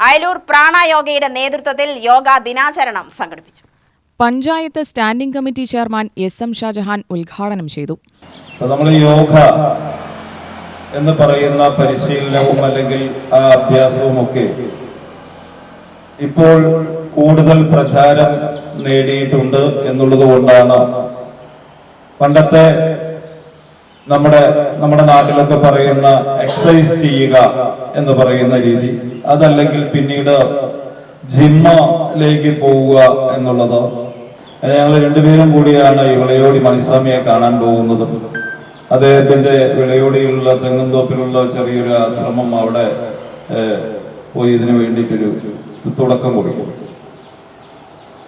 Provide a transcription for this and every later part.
അയലൂർ പ്രാണയോഗയുടെ നേതൃത്വത്തിൽ യോഗാ ദിനാചരണം സംഘടിപ്പിച്ചു. Panchayat standing committee chairman SM Shajahan ഉദ്ഘാടനം ചെയ്തു. നമ്മൾ യോഗ എന്ന് പറയുന്ന പരിശീലനവും അല്ലെങ്കിൽ ആ അഭ്യാസവും ഒക്കെ ഇപ്പോൾ കൂടുതൽ പ്രചാരം നേടിയിട്ടുണ്ട് എന്നുള്ളത് കൊണ്ടാണ് പണ്ടത്തെ നമ്മുടെ നാട്ടിലൊക്കെ പറയുന്ന എക്സസൈസ് ചെയ്യുക എന്ന് പറയുന്ന രീതി, അതല്ലെങ്കിൽ പിന്നീട് ജിമ്മിലേക്ക് പോവുക എന്നുള്ളത്. ഞങ്ങൾ രണ്ടുപേരും കൂടിയാണ് ഈ വിളയോടി മണിസ്വാമിയെ കാണാൻ പോകുന്നതും അദ്ദേഹത്തിന്റെ വിളയോടിയിലുള്ള തെങ്ങുംതോപ്പിലുള്ള ചെറിയൊരു ആശ്രമം അവിടെ പോയി ഇതിനു വേണ്ടിയിട്ടൊരു തുടക്കം കൊടുക്കും.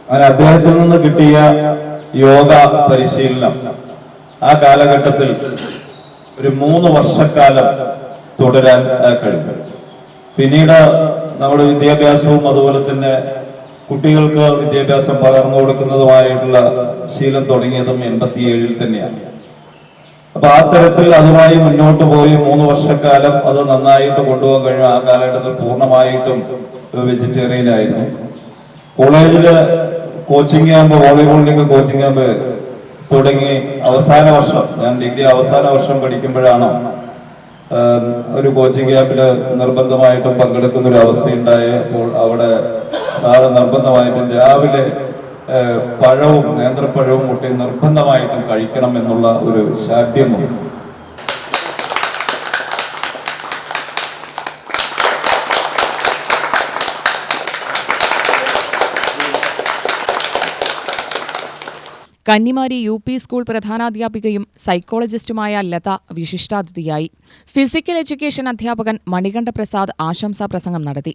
അങ്ങനെ അദ്ദേഹത്തിൽ നിന്ന് കിട്ടിയ യോഗ പരിശീലനം ആ കാലഘട്ടത്തിൽ ഒരു 3 വർഷക്കാലം തുടരാൻ കഴിഞ്ഞു. പിന്നീട് നമ്മുടെ വിദ്യാഭ്യാസവും അതുപോലെ തന്നെ കുട്ടികൾക്ക് വിദ്യാഭ്യാസം പകർന്നു കൊടുക്കുന്നതുമായിട്ടുള്ള ശീലം തുടങ്ങിയതും 87-ൽ തന്നെയാണ്. അപ്പൊ ആ തരത്തിൽ അതുമായി മുന്നോട്ട് പോയി 3 വർഷക്കാലം അത് നന്നായിട്ട് കൊണ്ടുപോകാൻ കഴിഞ്ഞു. ആ കാലഘട്ടത്തിൽ പൂർണ്ണമായിട്ടും വെജിറ്റേറിയൻ ആയിരുന്നു. കോളേജില് കോച്ചിങ് ക്യാമ്പ്, വോളിബോളിലേക്ക് കോച്ചിങ് ക്യാമ്പ് തുടങ്ങി അവസാന വർഷം, ഞാൻ ഡിഗ്രി അവസാന വർഷം പഠിക്കുമ്പോഴാണ് ഒരു കോച്ചിങ് ക്യാമ്പില് നിർബന്ധമായിട്ടും പങ്കെടുക്കുന്ന ഒരു അവസ്ഥയുണ്ടായപ്പോൾ അവിടെ സാറ് നിർബന്ധമായിട്ടും രാവിലെ പഴവും നേന്ത്രപ്പഴവും മുട്ടയും നിർബന്ധമായിട്ടും കഴിക്കണം എന്നുള്ള ഒരു ശാഠ്യമുണ്ട്. കന്നിമാരി UP സ്കൂൾ പ്രധാനാധ്യാപികയും സൈക്കോളജിസ്റ്റുമായ ലത വിശിഷ്ടാതിഥിയായി. ഫിസിക്കൽ എഡ്യൂക്കേഷൻ അധ്യാപകൻ മണികണ്ഠ പ്രസാദ് ആശംസാ പ്രസംഗം നടത്തി.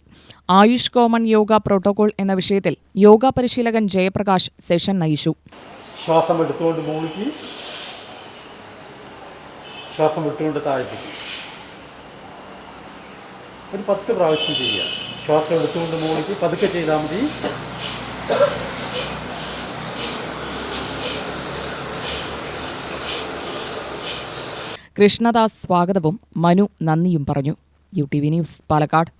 ആയുഷ് കോമൺ യോഗ പ്രോട്ടോകോൾ എന്ന വിഷയത്തിൽ യോഗ പരിശീലകൻ ജയപ്രകാശ് സെഷൻ നയിച്ചു. ശ്വാസം എടുത്തുകൊണ്ട് മുകളിലേക്ക്, ശ്വാസം വിട്ടുകൊണ്ട് താഴ്ത്തിക്കും. ഒരു 10 പ്രാവശ്യം ചെയ്യുക. ശ്വാസം എടുത്തുകൊണ്ട് മുകളിലേക്ക് പതുക്കെ ചെയ്താൽ മതി. കൃഷ്ണദാസ് സ്വാഗതവും മനു നന്ദിയും പറഞ്ഞു. UTV news, Palakkad.